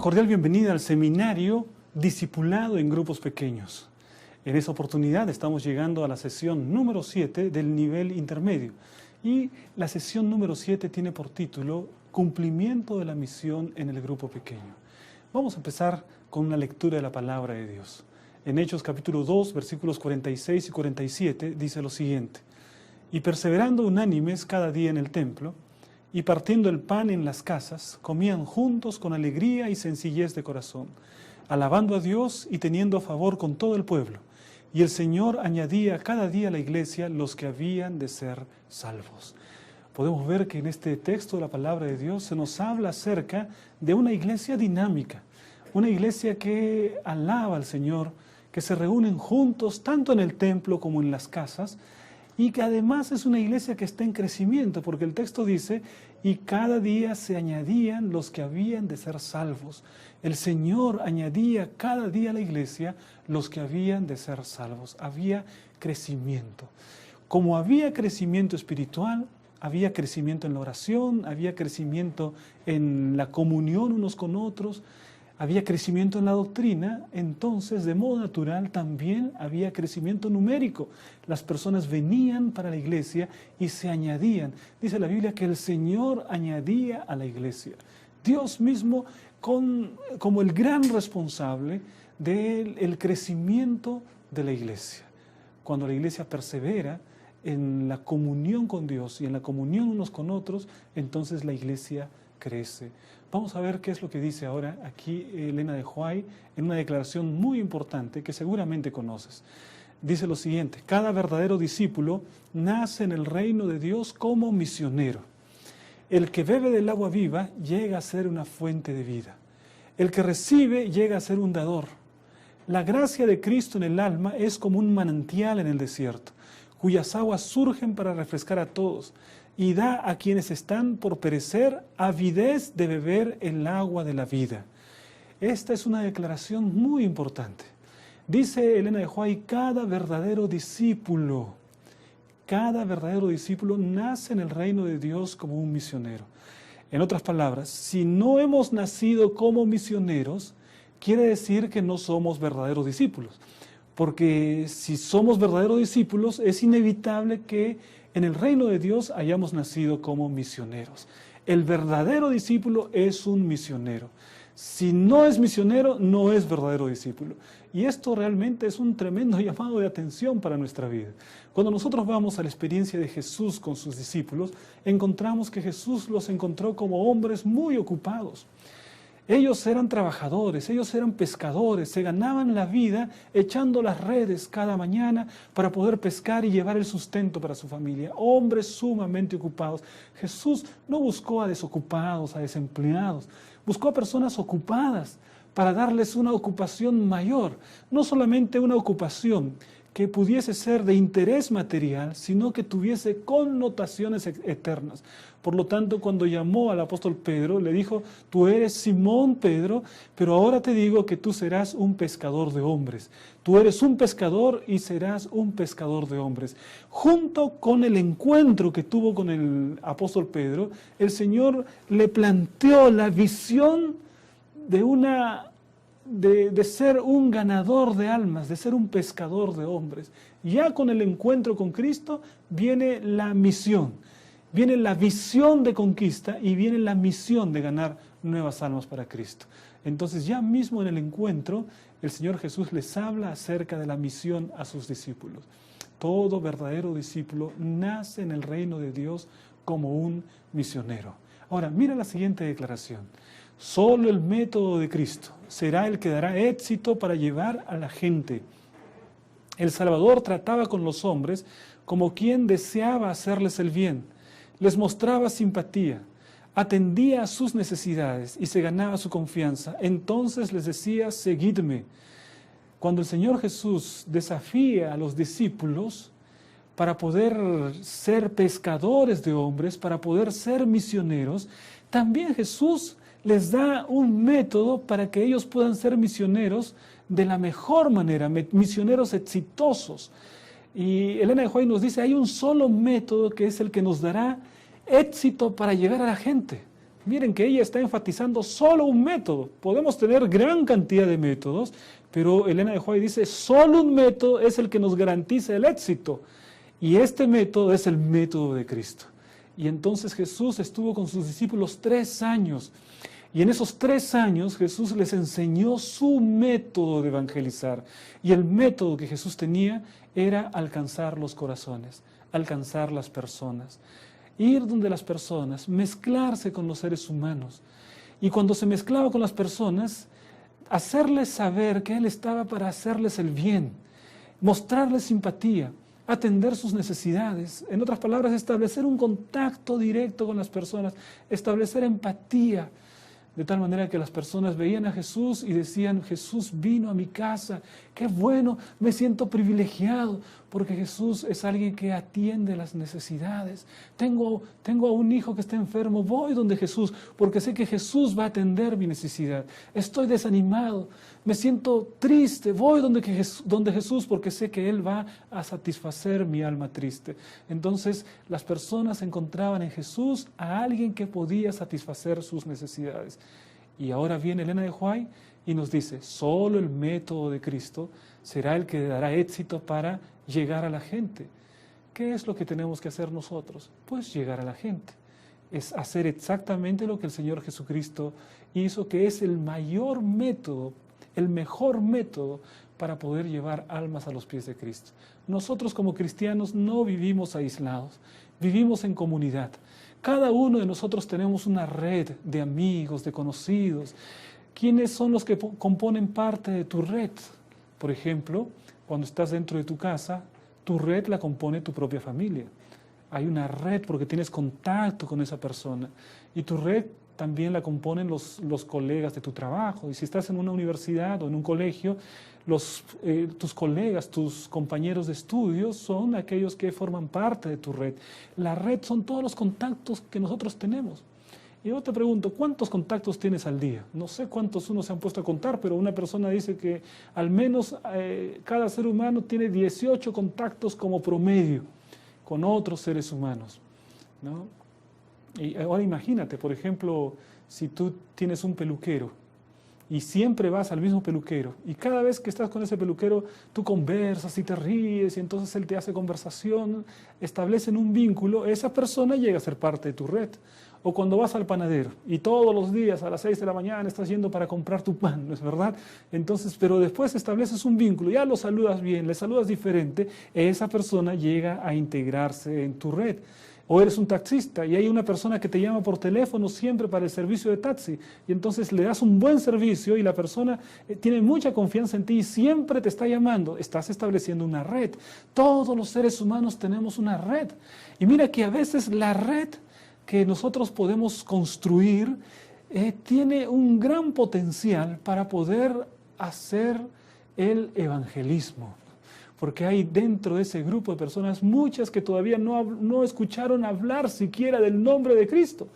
cordial bienvenida al seminario Discipulado en Grupos Pequeños. En esta oportunidad estamos llegando a la sesión número 7 del nivel intermedio. Y la sesión número 7 tiene por título Cumplimiento de la misión en el grupo pequeño. Vamos a empezar con una lectura de la palabra de Dios. En Hechos capítulo 2, versículos 46 y 47 dice lo siguiente: Y perseverando unánimes cada día en el templo, y partiendo el pan en las casas, comían juntos con alegría y sencillez de corazón, alabando a Dios y teniendo favor con todo el pueblo. Y el Señor añadía cada día a la iglesia los que habían de ser salvos. Podemos ver que en este texto de la palabra de Dios se nos habla acerca de una iglesia dinámica, una iglesia que alaba al Señor, que se reúnen juntos tanto en el templo como en las casas, y que además es una iglesia que está en crecimiento, porque el texto dice, y cada día se añadían los que habían de ser salvos. El Señor añadía cada día a la iglesia los que habían de ser salvos. Había crecimiento. Como había crecimiento espiritual, había crecimiento en la oración, había crecimiento en la comunión unos con otros, había crecimiento en la doctrina, entonces de modo natural también había crecimiento numérico. Las personas venían para la iglesia y se añadían. Dice la Biblia que el Señor añadía a la iglesia. Dios mismo como el gran responsable del crecimiento de la iglesia. Cuando la iglesia persevera en la comunión con Dios y en la comunión unos con otros, entonces la iglesia crece. Vamos a ver qué es lo que dice ahora aquí Elena de White en una declaración muy importante que seguramente conoces. Dice lo siguiente: cada verdadero discípulo nace en el reino de Dios como misionero. El que bebe del agua viva llega a ser una fuente de vida. El que recibe llega a ser un dador. La gracia de Cristo en el alma es como un manantial en el desierto, cuyas aguas surgen para refrescar a todos, y da a quienes están por perecer avidez de beber el agua de la vida. Esta es una declaración muy importante. Dice Elena de White, cada verdadero discípulo nace en el reino de Dios como un misionero. En otras palabras, si no hemos nacido como misioneros, quiere decir que no somos verdaderos discípulos. Porque si somos verdaderos discípulos, es inevitable que en el reino de Dios hayamos nacido como misioneros. El verdadero discípulo es un misionero. Si no es misionero, no es verdadero discípulo. Y esto realmente es un tremendo llamado de atención para nuestra vida. Cuando nosotros vamos a la experiencia de Jesús con sus discípulos, encontramos que Jesús los encontró como hombres muy ocupados. Ellos eran trabajadores, ellos eran pescadores, se ganaban la vida echando las redes cada mañana para poder pescar y llevar el sustento para su familia. Hombres sumamente ocupados. Jesús no buscó a desocupados, a desempleados, buscó a personas ocupadas para darles una ocupación mayor. No solamente una ocupación que pudiese ser de interés material, sino que tuviese connotaciones eternas. Por lo tanto, cuando llamó al apóstol Pedro, le dijo, tú eres Simón Pedro, pero ahora te digo que tú serás un pescador de hombres. Tú eres un pescador y serás un pescador de hombres. Junto con el encuentro que tuvo con el apóstol Pedro, el Señor le planteó la visión de ser un ganador de almas, de ser un pescador de hombres. Ya con el encuentro con Cristo viene la misión, viene la visión de conquista y viene la misión de ganar nuevas almas para Cristo. Entonces ya mismo en el encuentro el Señor Jesús les habla acerca de la misión a sus discípulos. Todo verdadero discípulo nace en el reino de Dios como un misionero. Ahora, mira la siguiente declaración. Solo el método de Cristo será el que dará éxito para llevar a la gente. El Salvador trataba con los hombres como quien deseaba hacerles el bien. Les mostraba simpatía, atendía a sus necesidades y se ganaba su confianza. Entonces les decía, seguidme. Cuando el Señor Jesús desafía a los discípulos para poder ser pescadores de hombres, para poder ser misioneros, también Jesús les da un método para que ellos puedan ser misioneros de la mejor manera, misioneros exitosos. Y Elena de White nos dice, hay un solo método que es el que nos dará éxito para llegar a la gente. Miren que ella está enfatizando solo un método. Podemos tener gran cantidad de métodos, pero Elena de White dice, solo un método es el que nos garantiza el éxito. Y este método es el método de Cristo. Y entonces Jesús estuvo con sus discípulos 3 años. Y en esos 3 años Jesús les enseñó su método de evangelizar. Y el método que Jesús tenía era alcanzar los corazones, alcanzar las personas. Ir donde las personas, mezclarse con los seres humanos. Y cuando se mezclaba con las personas, hacerles saber que Él estaba para hacerles el bien, mostrarles simpatía, atender sus necesidades. En otras palabras, establecer un contacto directo con las personas, establecer empatía, de tal manera que las personas veían a Jesús y decían, Jesús vino a mi casa, qué bueno, me siento privilegiado, porque Jesús es alguien que atiende las necesidades. Tengo a un hijo que está enfermo, voy donde Jesús, porque sé que Jesús va a atender mi necesidad. Estoy desanimado, me siento triste, voy donde Jesús, porque sé que Él va a satisfacer mi alma triste. Entonces las personas encontraban en Jesús a alguien que podía satisfacer sus necesidades. Y ahora viene Elena de White y nos dice, solo el método de Cristo será el que dará éxito para llegar a la gente. ¿Qué es lo que tenemos que hacer nosotros? Pues llegar a la gente. Es hacer exactamente lo que el Señor Jesucristo hizo, que es el mayor método, el mejor método para poder llevar almas a los pies de Cristo. Nosotros como cristianos no vivimos aislados, vivimos en comunidad. Cada uno de nosotros tenemos una red de amigos, de conocidos. ¿Quiénes son los que componen parte de tu red? Por ejemplo, cuando estás dentro de tu casa, tu red la compone tu propia familia. Hay una red porque tienes contacto con esa persona. Y tu red también la componen los colegas de tu trabajo. Y si estás en una universidad o en un colegio, tus colegas, tus compañeros de estudio son aquellos que forman parte de tu red. La red son todos los contactos que nosotros tenemos. Y yo te pregunto, ¿cuántos contactos tienes al día? No sé cuántos uno se han puesto a contar, pero una persona dice que al menos cada ser humano tiene 18 contactos como promedio con otros seres humanos, ¿no? Y ahora imagínate, por ejemplo, si tú tienes un peluquero y siempre vas al mismo peluquero y cada vez que estás con ese peluquero tú conversas y te ríes y entonces él te hace conversación, establecen un vínculo, esa persona llega a ser parte de tu red. O cuando vas al panadero y todos los días a las 6 de la mañana estás yendo para comprar tu pan, ¿no es verdad? Entonces, pero después estableces un vínculo, ya lo saludas bien, le saludas diferente, esa persona llega a integrarse en tu red. O eres un taxista y hay una persona que te llama por teléfono siempre para el servicio de taxi y entonces le das un buen servicio y la persona tiene mucha confianza en ti y siempre te está llamando. Estás estableciendo una red. Todos los seres humanos tenemos una red. Y mira que a veces la red que nosotros podemos construir tiene un gran potencial para poder hacer el evangelismo. Porque hay dentro de ese grupo de personas muchas que todavía no escucharon hablar siquiera del nombre de Cristo.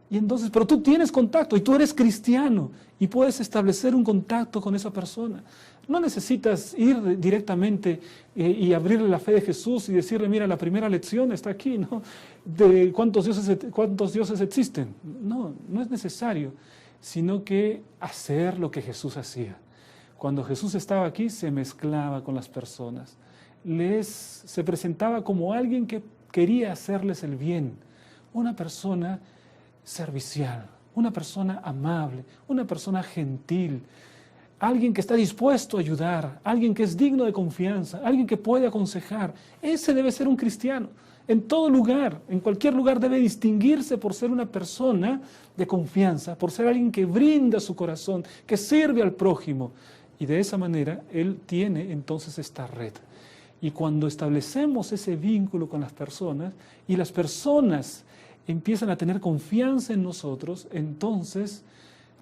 Y entonces, pero tú tienes contacto y tú eres cristiano y puedes establecer un contacto con esa persona. No necesitas ir directamente y abrirle la fe de Jesús y decirle, mira, la primera lección está aquí, ¿no? De cuántos dioses existen. No, no es necesario, sino que hacer lo que Jesús hacía. Cuando Jesús estaba aquí, se mezclaba con las personas. Se presentaba como alguien que quería hacerles el bien. Una persona servicial, una persona amable, una persona gentil. Alguien que está dispuesto a ayudar, alguien que es digno de confianza, alguien que puede aconsejar. Ese debe ser un cristiano. En todo lugar, en cualquier lugar debe distinguirse por ser una persona de confianza, por ser alguien que brinda su corazón, que sirve al prójimo. Y de esa manera él tiene entonces esta red. Y cuando establecemos ese vínculo con las personas y las personas empiezan a tener confianza en nosotros, entonces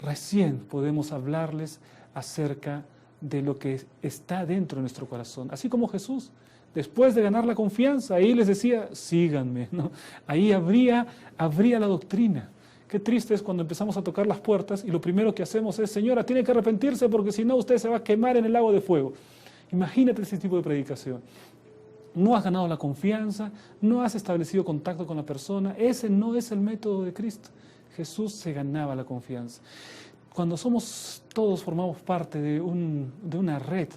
recién podemos hablarles acerca de lo que está dentro de nuestro corazón. Así como Jesús, después de ganar la confianza, ahí les decía, síganme, ¿no? Ahí abría la doctrina. Qué triste es cuando empezamos a tocar las puertas y lo primero que hacemos es, señora, tiene que arrepentirse porque si no usted se va a quemar en el lago de fuego. Imagínate ese tipo de predicación. No has ganado la confianza, no has establecido contacto con la persona, ese no es el método de Cristo. Jesús se ganaba la confianza. Cuando todos formamos parte de una red,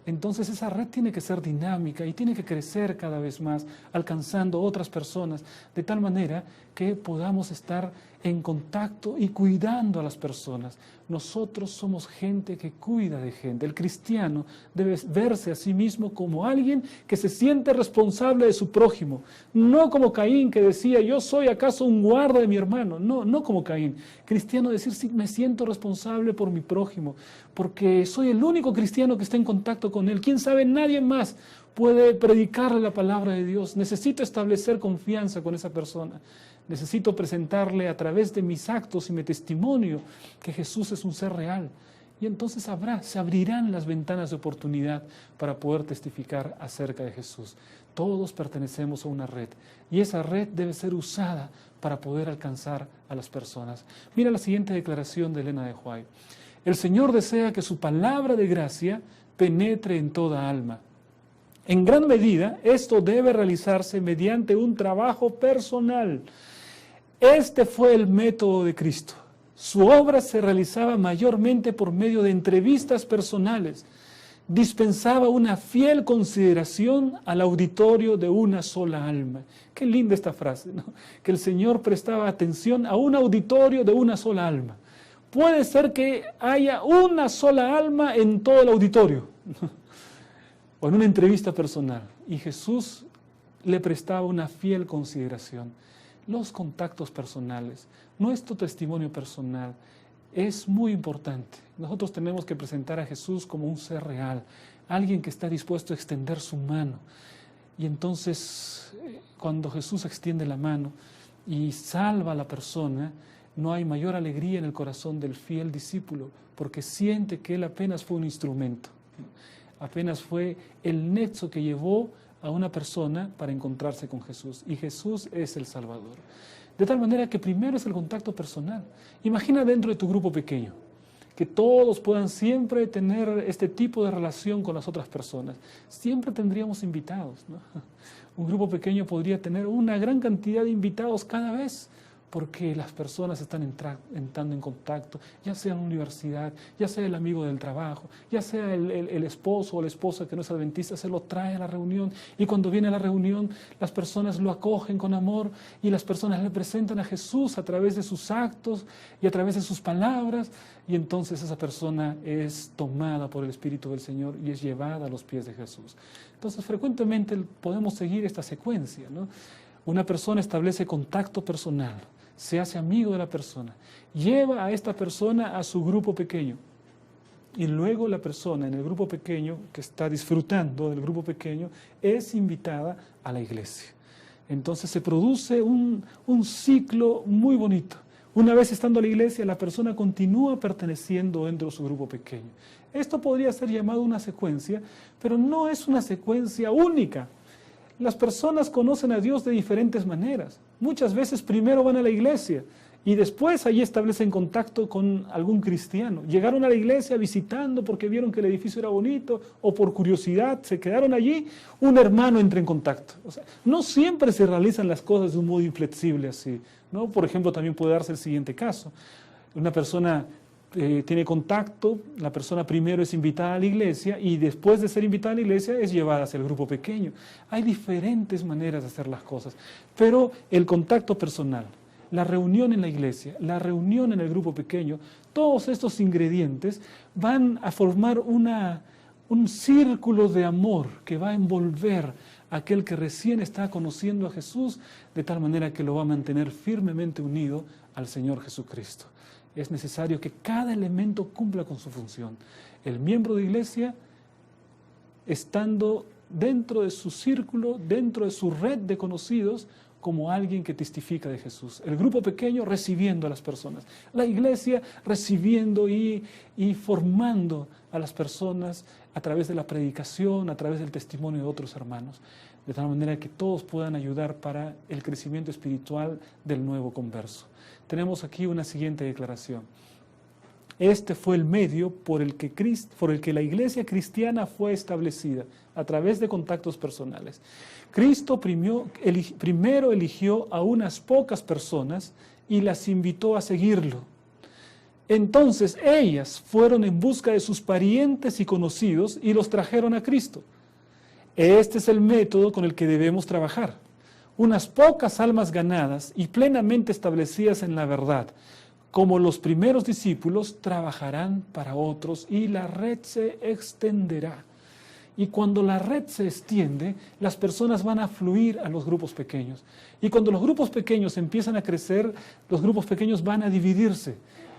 entonces esa red tiene que ser dinámica y tiene que crecer cada vez más, alcanzando otras personas, de tal manera que podamos estar en contacto y cuidando a las personas. Nosotros somos gente que cuida de gente. El cristiano debe verse a sí mismo como alguien que se siente responsable de su prójimo. No como Caín, que decía, yo soy acaso un guarda de mi hermano. No como Caín. Cristiano decir, sí, me siento responsable por mi prójimo, porque soy el único cristiano que está en contacto con él. ¿Quién sabe? Nadie más puede predicarle la palabra de Dios. Necesito establecer confianza con esa persona. Necesito presentarle a través de mis actos y mi testimonio que Jesús es un ser real. Y entonces se abrirán las ventanas de oportunidad para poder testificar acerca de Jesús. Todos pertenecemos a una red y esa red debe ser usada para poder alcanzar a las personas. Mira la siguiente declaración de Elena de White. El Señor desea que su palabra de gracia penetre en toda alma. En gran medida, esto debe realizarse mediante un trabajo personal. Este fue el método de Cristo. Su obra se realizaba mayormente por medio de entrevistas personales. Dispensaba una fiel consideración al auditorio de una sola alma. Qué linda esta frase, ¿no? Que el Señor prestaba atención a un auditorio de una sola alma. Puede ser que haya una sola alma en todo el auditorio, o en una entrevista personal, y Jesús le prestaba una fiel consideración. Los contactos personales, nuestro testimonio personal es muy importante. Nosotros tenemos que presentar a Jesús como un ser real, alguien que está dispuesto a extender su mano. Y entonces, cuando Jesús extiende la mano y salva a la persona, no hay mayor alegría en el corazón del fiel discípulo, porque siente que él apenas fue un instrumento, apenas fue el nexo que llevó a una persona para encontrarse con Jesús, y Jesús es el Salvador. De tal manera que primero es el contacto personal. Imagina dentro de tu grupo pequeño, que todos puedan siempre tener este tipo de relación con las otras personas. Siempre tendríamos invitados, ¿no? Un grupo pequeño podría tener una gran cantidad de invitados cada vez, porque las personas están entrando en contacto, ya sea en la universidad, ya sea el amigo del trabajo, ya sea el esposo o la esposa que no es adventista, se lo trae a la reunión, y cuando viene a la reunión las personas lo acogen con amor y las personas le presentan a Jesús a través de sus actos y a través de sus palabras, y entonces esa persona es tomada por el Espíritu del Señor y es llevada a los pies de Jesús. Entonces frecuentemente podemos seguir esta secuencia, ¿no? Una persona establece contacto personal, se hace amigo de la persona, lleva a esta persona a su grupo pequeño, y luego la persona en el grupo pequeño, que está disfrutando del grupo pequeño, es invitada a la iglesia. Entonces se produce un ciclo muy bonito. Una vez estando en la iglesia, la persona continúa perteneciendo dentro de su grupo pequeño. Esto podría ser llamado una secuencia, pero no es una secuencia única. Las personas conocen a Dios de diferentes maneras. Muchas veces primero van a la iglesia y después allí establecen contacto con algún cristiano. Llegaron a la iglesia visitando porque vieron que el edificio era bonito, o por curiosidad se quedaron allí, un hermano entra en contacto. O sea, no siempre se realizan las cosas de un modo inflexible así, ¿no? Por ejemplo, también puede darse el siguiente caso. Una persona tiene contacto, la persona primero es invitada a la iglesia y después de ser invitada a la iglesia es llevada hacia el grupo pequeño. Hay diferentes maneras de hacer las cosas, pero el contacto personal, la reunión en la iglesia, la reunión en el grupo pequeño, todos estos ingredientes van a formar un círculo de amor que va a envolver a aquel que recién está conociendo a Jesús, de tal manera que lo va a mantener firmemente unido al Señor Jesucristo. Es necesario que cada elemento cumpla con su función. El miembro de iglesia, estando dentro de su círculo, dentro de su red de conocidos, como alguien que testifica de Jesús. El grupo pequeño recibiendo a las personas. La iglesia recibiendo y formando a las personas a través de la predicación, a través del testimonio de otros hermanos. De tal manera que todos puedan ayudar para el crecimiento espiritual del nuevo converso. Tenemos aquí una siguiente declaración. Este fue el medio por el que la iglesia cristiana fue establecida, a través de contactos personales. Cristo primero eligió a unas pocas personas y las invitó a seguirlo. Entonces ellas fueron en busca de sus parientes y conocidos y los trajeron a Cristo. Este es el método con el que debemos trabajar. Unas pocas almas ganadas y plenamente establecidas en la verdad, como los primeros discípulos, trabajarán para otros y la red se extenderá. Y cuando la red se extiende, las personas van a fluir a los grupos pequeños. Y cuando los grupos pequeños empiezan a crecer, los grupos pequeños van a dividirse.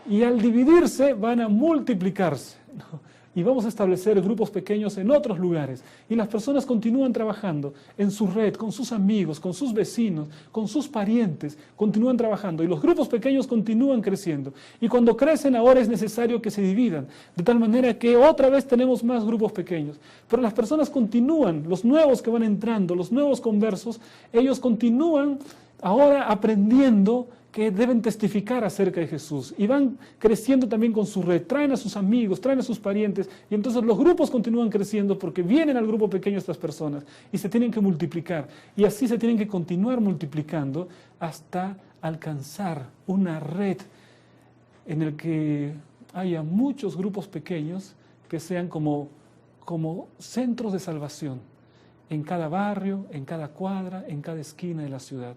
Y al dividirse van a multiplicarse, ¿no? Y vamos a establecer grupos pequeños en otros lugares. Y las personas continúan trabajando en su red, con sus amigos, con sus vecinos, con sus parientes, continúan trabajando. Y los grupos pequeños continúan creciendo. Y cuando crecen ahora es necesario que se dividan, de tal manera que otra vez tenemos más grupos pequeños. Pero las personas continúan, los nuevos que van entrando, los nuevos conversos, ellos continúan ahora aprendiendo que deben testificar acerca de Jesús y van creciendo también con su red, traen a sus amigos, traen a sus parientes y entonces los grupos continúan creciendo porque vienen al grupo pequeño estas personas y se tienen que multiplicar y así se tienen que continuar multiplicando hasta alcanzar una red en el que haya muchos grupos pequeños que sean como centros de salvación en cada barrio, en cada cuadra, en cada esquina de la ciudad.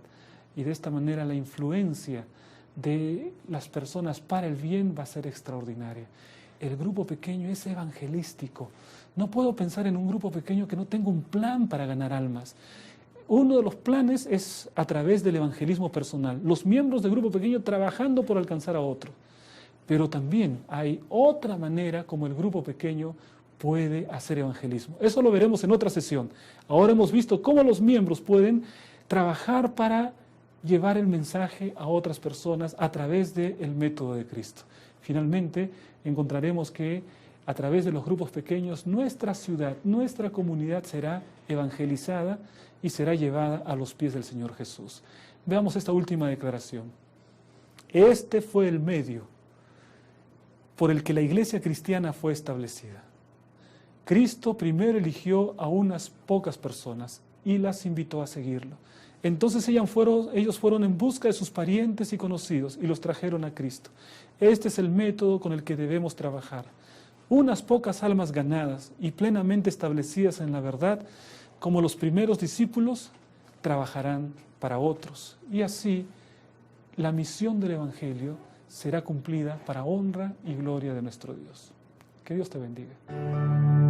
Y de esta manera la influencia de las personas para el bien va a ser extraordinaria. El grupo pequeño es evangelístico. No puedo pensar en un grupo pequeño que no tenga un plan para ganar almas. Uno de los planes es a través del evangelismo personal. Los miembros del grupo pequeño trabajando por alcanzar a otro. Pero también hay otra manera como el grupo pequeño puede hacer evangelismo. Eso lo veremos en otra sesión. Ahora hemos visto cómo los miembros pueden trabajar para llevar el mensaje a otras personas a través del método de Cristo. Finalmente, encontraremos que a través de los grupos pequeños, nuestra ciudad, nuestra comunidad será evangelizada y será llevada a los pies del Señor Jesús. Veamos esta última declaración. Este fue el medio por el que la iglesia cristiana fue establecida. Cristo primero eligió a unas pocas personas y las invitó a seguirlo. Entonces ellos fueron en busca de sus parientes y conocidos y los trajeron a Cristo. Este es el método con el que debemos trabajar. Unas pocas almas ganadas y plenamente establecidas en la verdad, como los primeros discípulos, trabajarán para otros. Y así la misión del Evangelio será cumplida para honra y gloria de nuestro Dios. Que Dios te bendiga.